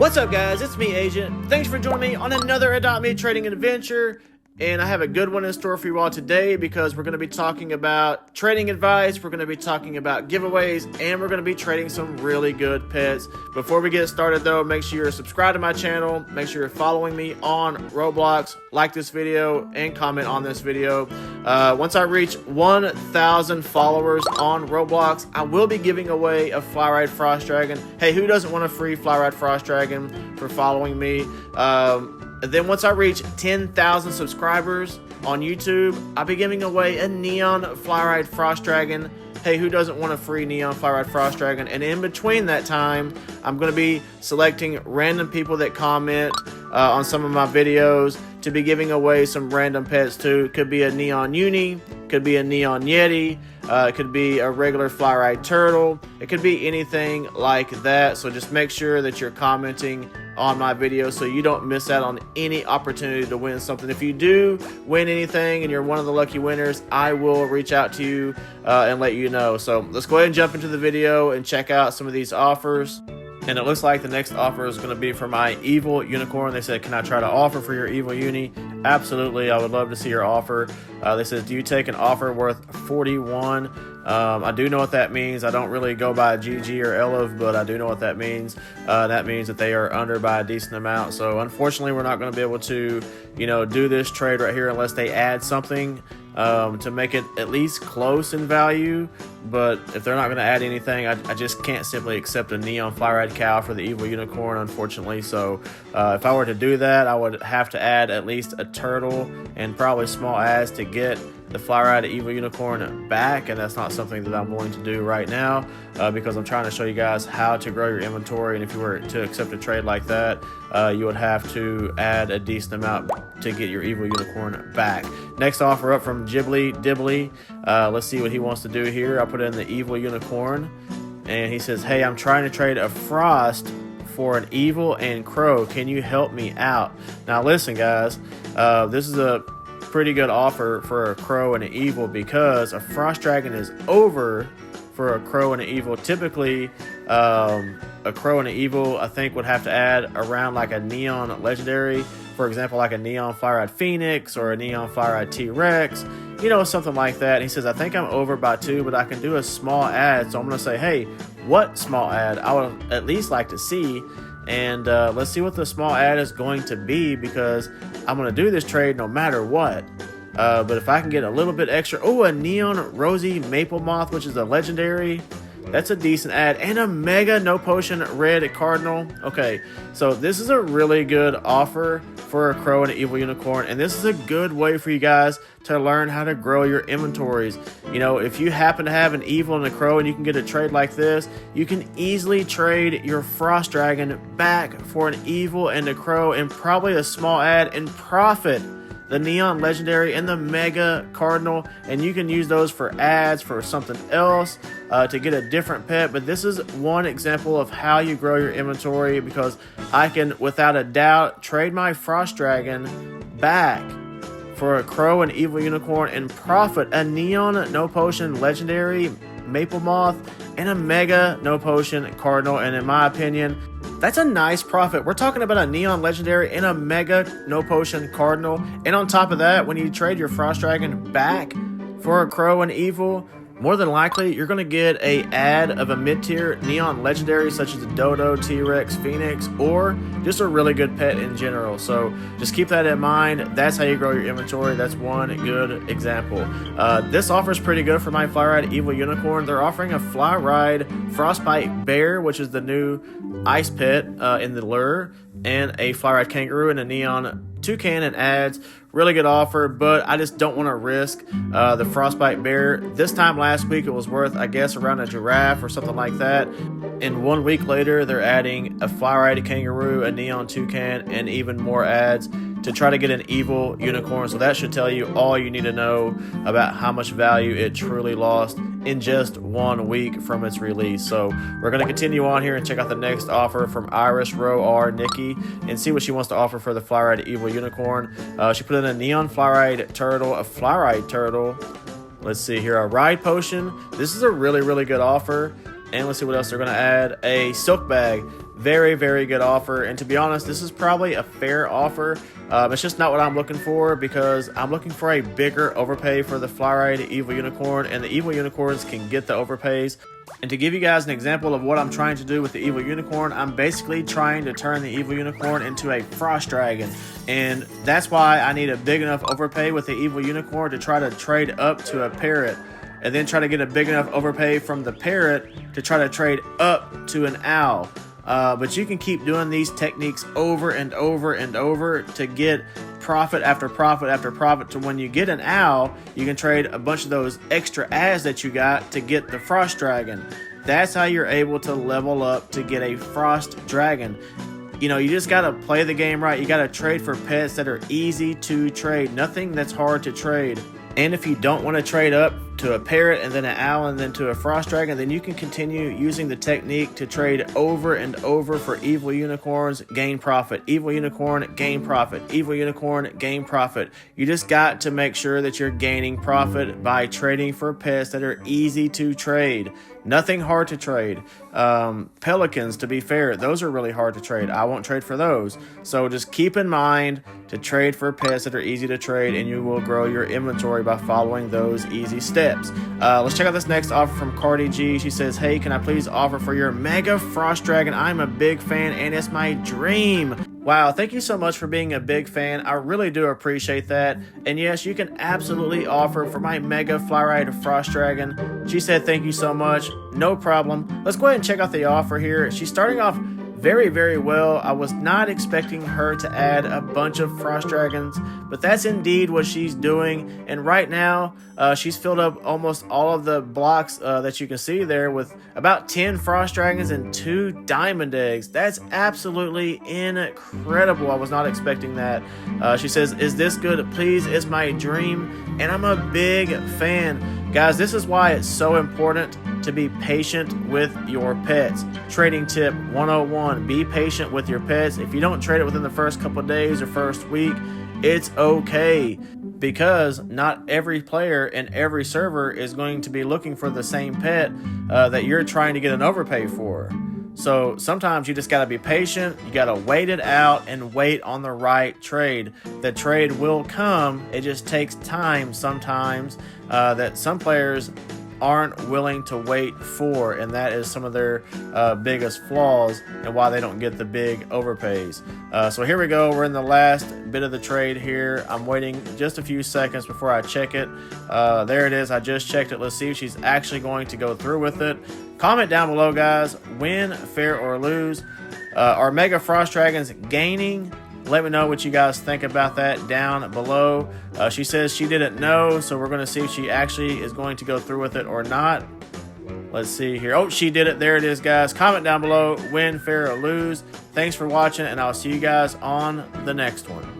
What's up, guys? It's me, Agent. Thanks for joining me on another Adopt Me trading adventure. And I have a good one in store for you all today because we're going to be talking about trading advice, we're going to be talking about giveaways, and we're going to be trading some really good pets. Before we get started though, make sure you're subscribed to my channel, make sure you're following me on Roblox, like this video, and comment on this video. Once I reach 1,000 followers on Roblox, I will be giving away a Flyride Frost Dragon. Hey, who doesn't want a free Flyride Frost Dragon for following me? Then once I reach 10,000 subscribers on YouTube, I'll be giving away a Neon Flyride Frost Dragon. Hey, who doesn't want a free Neon Flyride Frost Dragon? And in between that time, I'm going to be selecting random people that comment on some of my videos to be giving away some random pets too. It could be a Neon Uni, could be a Neon Yeti, it could be a regular Flyride Turtle. It could be anything like that. So just make sure that you're commenting on my video so you don't miss out on any opportunity to win something. If you do win anything and you're one of the lucky winners, I will reach out to you and let you know. So let's go ahead and jump into the video and check out some of these offers. And it looks like the next offer is going to be for my Evil Unicorn. They said, can I try to offer for your Evil Uni? Absolutely, I would love to see your offer. They said, do you take an offer worth 41? I do know what that means. I don't really go by GG or Elev, but I do know what that means. That means that they are under by a decent amount. So unfortunately, we're not going to be able to, do this trade right here unless they add something to make it at least close in value. But if they're not going to add anything, I just can't simply accept a Neon Flyride cow for the Evil Unicorn, unfortunately. So if I were to do that, I would have to add at least a turtle and probably small ads to get the Flyride Evil Unicorn back, and that's not something that I'm willing to do right now because I'm trying to show you guys how to grow your inventory. And if you were to accept a trade like that, you would have to add a decent amount to get your Evil Unicorn back. Next offer up from Ghibli Dibbly. Let's see what he wants to do here. I'll put in the Evil Unicorn, and he says, hey, I'm trying to trade a Frost for an Evil and Crow. Can you help me out? Now listen, guys, this is a pretty good offer for a Crow and an Evil because a Frost Dragon is over for a Crow and an Evil. Typically, a Crow and an Evil, I think, would have to add around like a Neon Legendary. For example, like a Neon Flyride Phoenix or a Neon Flyride T-Rex, something like that. And he says, I think I'm over by 2, but I can do a small ad. So I'm going to say, hey, what small ad? I would at least like to see. And let's see what the small ad is going to be because I'm going to do this trade no matter what. But if I can get a little bit extra, a Neon Rosy Maple Moth, which is a legendary, that's a decent ad, and a Mega No Potion Red Cardinal. Okay, so this is a really good offer for a Crow and an Evil Unicorn, and this is a good way for you guys to learn how to grow your inventories. If you happen to have an Evil and a Crow and you can get a trade like this, you can easily trade your Frost Dragon back for an Evil and a Crow and probably a small ad and profit the Neon Legendary and the Mega Cardinal, and you can use those for ads for something else to get a different pet. But this is one example of how you grow your inventory because I can, without a doubt, trade my Frost Dragon back for a Crow and Evil Unicorn and profit a Neon No Potion Legendary Maple Moth and a Mega No Potion Cardinal. And in my opinion, that's a nice profit. We're talking about a Neon Legendary and a Mega No Potion Cardinal. And on top of that, when you trade your Frost Dragon back for a Crow and Evil, more than likely, you're going to get a ad of a mid-tier Neon Legendary such as a Dodo, T-Rex, Phoenix, or just a really good pet in general. So just keep that in mind. That's how you grow your inventory. That's one good example. This offer is pretty good for my Flyride Evil Unicorn. They're offering a Flyride Frostbite Bear, which is the new ice pet in the lure, and a Flyride Kangaroo and a Neon Toucan and ads. Really good offer, but I just don't want to risk the Frostbite Bear. This time last week it was worth, I guess, around a giraffe or something like that. And 1 week later they're adding a Flyride Kangaroo, a Neon Toucan, and even more ads to try to get an Evil Unicorn. So that should tell you all you need to know about how much value it truly lost in just 1 week from its release. So we're going to continue on here and check out the next offer from Iris Row R Nikki and see what she wants to offer for the Flyride Evil Unicorn. She put in a Neon Flyride Turtle, a Flyride Turtle. Let's see here, a Ride Potion. This is a really, really good offer. And let's see what else they're going to add. A Silk Bag. Very, very good offer. And to be honest, this is probably a fair offer. It's just not what I'm looking for, because I'm looking for a bigger overpay for the Fly-Ride Evil Unicorn, and the Evil Unicorns can get the overpays. And to give you guys an example of what I'm trying to do with the Evil Unicorn, I'm basically trying to turn the Evil Unicorn into a Frost Dragon. And that's why I need a big enough overpay with the Evil Unicorn to try to trade up to a Parrot. And then try to get a big enough overpay from the Parrot to try to trade up to an Owl. But you can keep doing these techniques over and over and over to get profit after profit after profit, to when you get an Owl, you can trade a bunch of those extra ads that you got to get the Frost Dragon. That's how you're able to level up to get a Frost Dragon. You know, you just got to play the game right. You got to trade for pets that are easy to trade. Nothing that's hard to trade. And if you don't want to trade up to a Parrot and then an Owl and then to a Frost Dragon, then you can continue using the technique to trade over and over for Evil Unicorns, gain profit. Evil Unicorn, gain profit. Evil Unicorn, gain profit. You just got to make sure that you're gaining profit by trading for pets that are easy to trade. Nothing hard to trade. Pelicans, to be fair, those are really hard to trade. I won't trade for those. So just keep in mind to trade for pets that are easy to trade, and you will grow your inventory by following those easy steps. Let's check out this next offer from Cardi G. She says, hey, can I please offer for your Mega Frost Dragon? I'm a big fan and it's my dream. Wow, thank you so much for being a big fan. I really do appreciate that. And yes, you can absolutely offer for my Mega Fly-Ride Frost Dragon. She said thank you so much. No problem. Let's go ahead and check out the offer here. She's starting off very, very well. I was not expecting her to add a bunch of Frost Dragons, but that's indeed what she's doing. And right now, she's filled up almost all of the blocks that you can see there with about 10 Frost Dragons and 2 Diamond Eggs. That's absolutely incredible. I was not expecting that. She says, is this good? Please, it's my dream, and I'm a big fan. Guys, this is why it's so important to be patient with your pets. Trading tip 101, be patient with your pets. If you don't trade it within the first couple of days or first week, it's okay, because not every player and every server is going to be looking for the same pet that you're trying to get an overpay for. So sometimes you just got to be patient. You got to wait it out and wait on the right trade. The trade will come. It just takes time sometimes that some players aren't willing to wait for, and that is some of their biggest flaws and why they don't get the big overpays. So here we go. We're in the last bit of the trade here. I'm waiting just a few seconds before I check it. There it is. I just checked it. Let's see if she's actually going to go through with it. Comment down below, guys. Win, fair, or lose. Are Mega Frost Dragons gaining? Let me know what you guys think about that down below. She says she didn't know, so we're going to see if she actually is going to go through with it or not. Let's see here. Oh, she did it. There it is, guys. Comment down below, win, fair, or lose. Thanks for watching, and I'll see you guys on the next one.